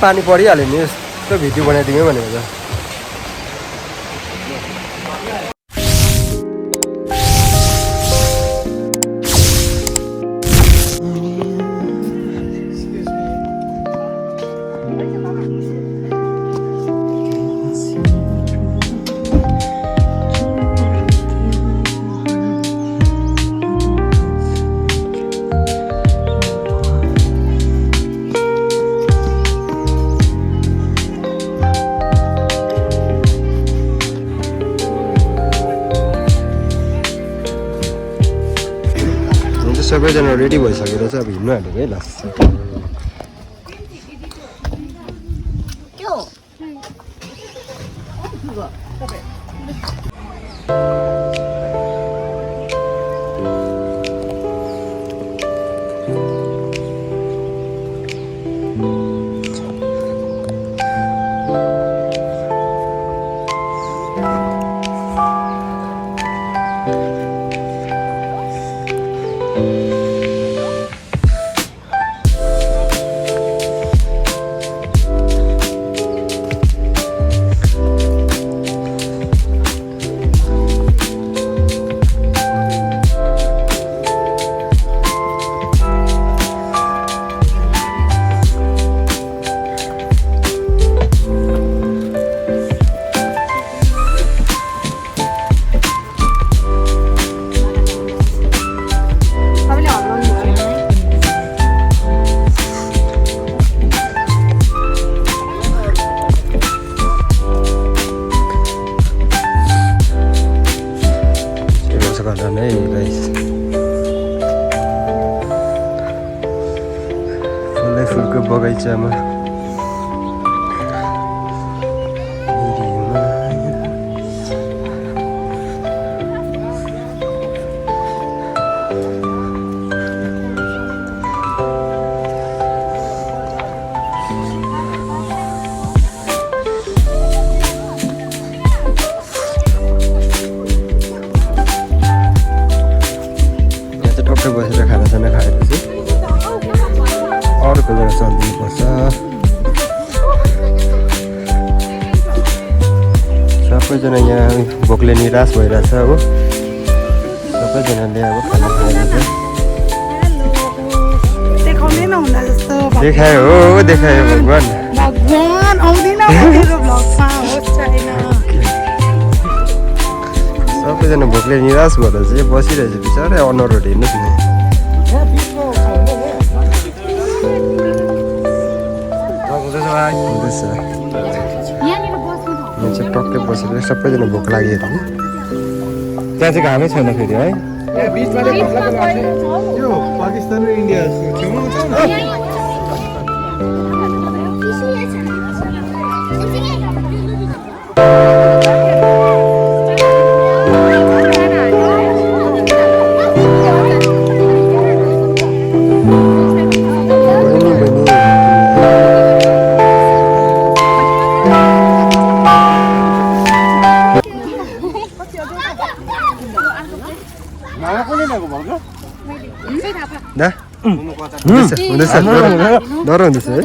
पानी परिहाल्यो नि यस्तो भिडियो बनाइदिउँ भनेको त सबैजना रेडी भइसकेर चाहिँ अब हिँड्नु हालेको है लास्ट फुलको बगैँचामा टक्कै बसेर खानासाना खाएर चाहिँ अर्को जग्गा चलिदिनुपर्छ सबैजना यहाँ भोकले निराश भइरहेछ हो सबैजनाले अब खाना खाएर देखायो हो देखायो भगवान् सबैजना भोकले निराश भएर चाहिँ बसिरहेछ बिचरा अनुहारहरू हेर्नुहोस् न यहाँ चाहिँ टक्कै बसेर सबैजना भोक लाग्यो अरे त्यहाँ चाहिँ घामै छैन फेरि है पाकिस्तान र इन्डिया हुँदैछ डर हुँदैछ है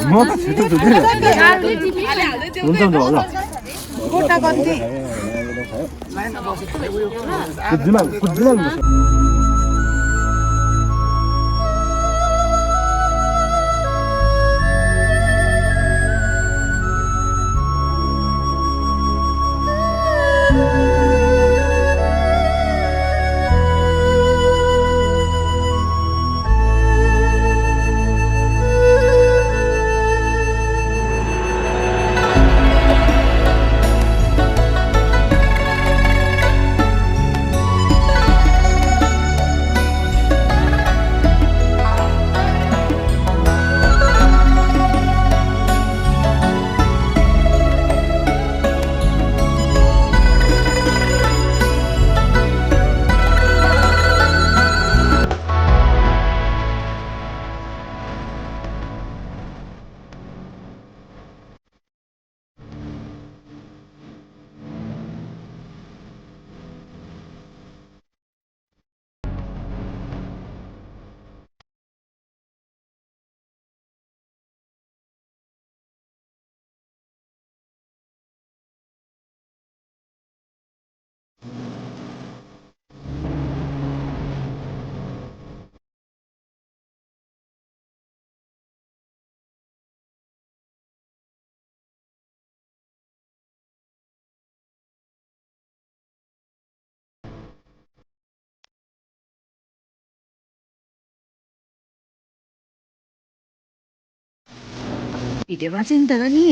भिडियोमा चाहिँ नि तर नि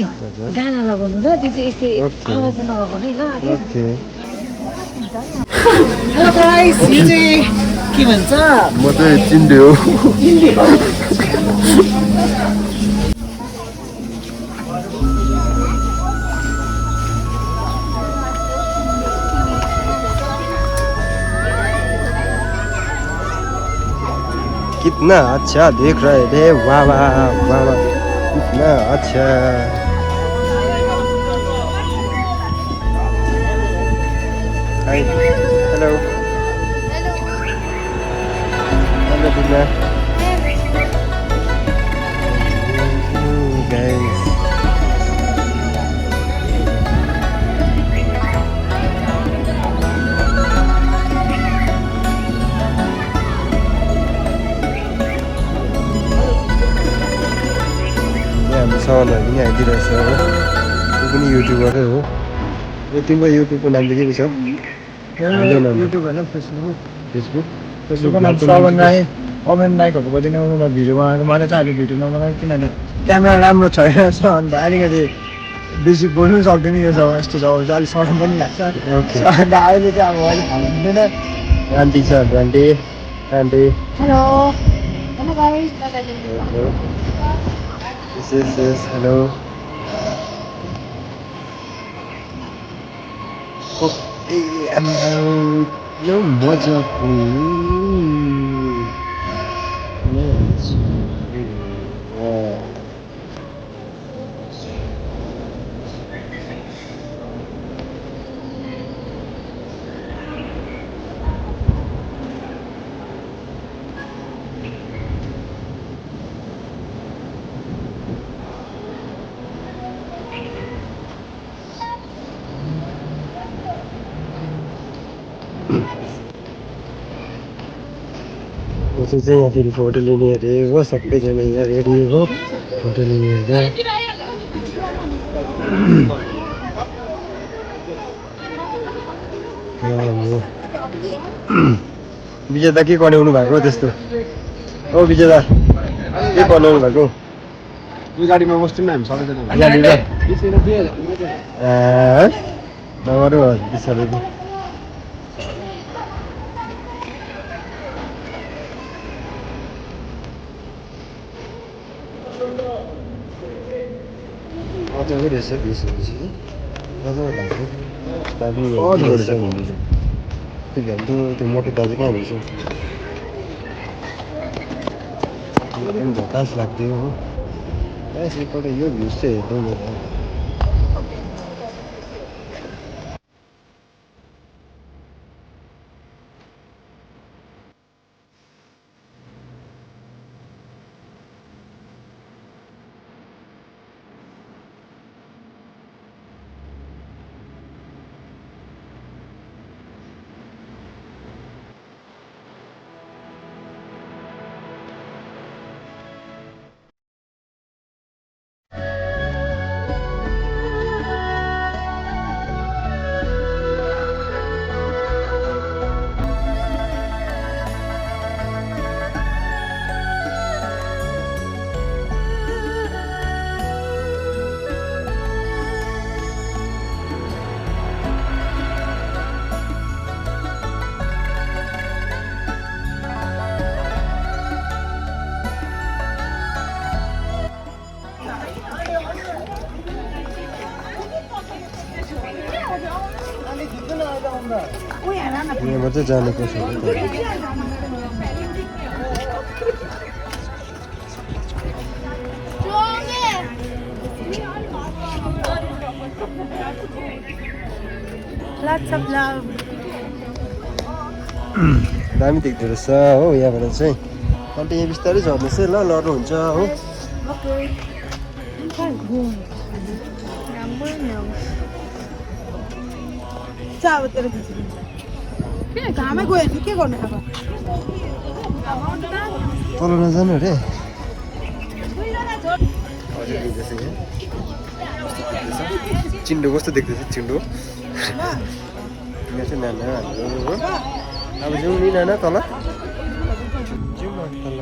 गाना लगाउनु ल त्यो चाहिँ यस्तै आवाज नगर्नु है ल ओके हेलो गाइस यो चाहिँ के भन्छ म चाहिँ चिन्डे हो कितना अच्छा देख रहे थे वाह वाह वाह वाह कितना अच्छा हाय हेलो हेलो दिना गाइस हाम्रो सामानहरू पनि आइदिइरहेछ हो त्यो पनि युट्युबरै हो यो तिम्रो युट्युबको नाम चाहिँ के छ युट्युब होइन फेसबुक फेसबुक फेसबुकको नाम श्रवण राई अमेन राईको गरिदिनु म भिडियो बनाएको मलाई चाहिँ अहिले भिडियो नबनाएको किनभने क्यामेरा राम्रो छैन अन्त अलिकति बेसी बोल्नु सक्दैन यो जग्गा यस्तो जग्गा चाहिँ अलिक सर्म पनि लाग्छ अन्त अहिले चाहिँ अब अलिक हुँदैन आन्टी छ aunty aunty hello hello guys yes hello यो मजाको चाहिँ यहाँ फेरि फोटो लिने अरे हो सबैजना यहाँ रेडी हो फोटो लिने विजेता के बनाउनु भएको त्यस्तो ओ विजेता के बनाउनु भएको गाडीमा बस्छौँ न हामी सबैजना नगरौँ बिचरा मजाको रहेछ बिचपछि मजाको लाग्यो त्यो मोटो दाजु कहाँ रहेछ एकदम झकास लाग्थ्यो हो एकपल्ट यो भ्युज चाहिँ हेर्नु मजा यहाँ मात्रै जानुपर्छ दामी देख्दो रहेछ हो यहाँबाट चाहिँ अन्त यहाँ बिस्तारै झर्नुहोस् है ल लड्नुहुन्छ हो तल नजानु अरे चिन्डो कस्तो देख्दैछ चिन्डो यहाँ चाहिँ नाना हाम्रो हो अब जाउँ नि नाना तल जाउँ न तल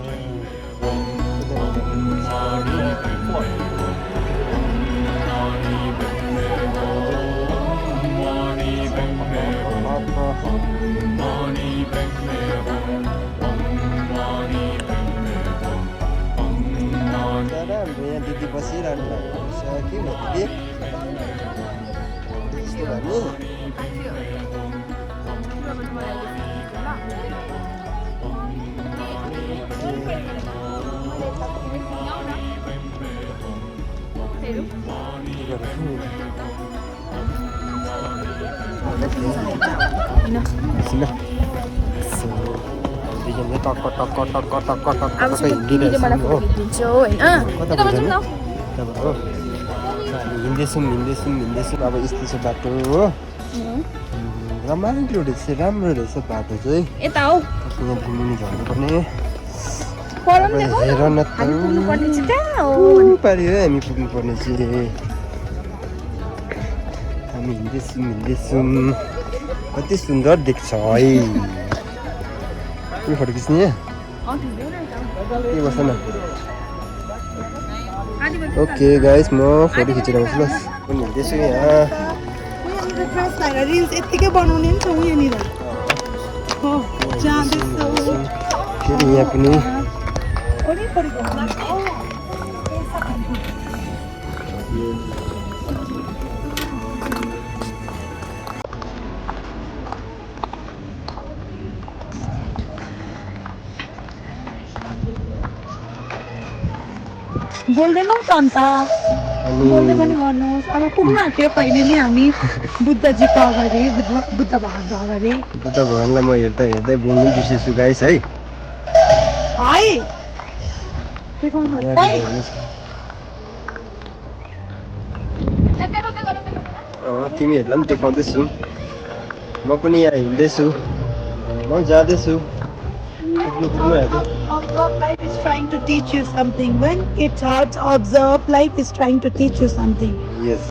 दिदी यस्तो भयो नि Sini. Dijamnya tok मलाई फोटो खिचिदिन्छु होइन यता बजाउँ न हिँड्दैछौँ अब यस्तो छ बाटो हो राम्रो रहेछ बाटो चाहिँ यता हौ यहाँ घुम्नु झर्नुपर्ने परम देखो हेर न हामी पुग्नुपर्ने चाहिँ कहाँ हो पाऱ्यो हामी पुग्नुपर्ने चाहिँ हामी हिँड्दैछौँ कति सुन्दर देख्छ है के फोटो खिच्ने के बस्छ न ओके गाइस म फोटो खिचेर आउँछु ल पनि हिँड्दैछु यहाँ रिल्स यत्तिकै बनाउने नि छौँ यहाँनिर हो जाँदैछौँ फेरि यहाँ पनि बोल्दैनौ त अन्त बोल्दै पनि गर्नुहोस् अब पुग्न आँट्यो फाइनली हामी बुद्धजीको अगाडि बुद्ध भगवान्को अगाडि बुद्ध भगवान्लाई म हेर्दै बोल्नु बिर्सेछु गाइस है हाय देखाउनुहोस् है तिमीहरूलाई पनि देखाउँदैछु म पनि यहाँ हिँड्दैछु म जाँदैछु Life is trying to teach you something. When it hurts, observe. Life is trying to teach you something. Yes.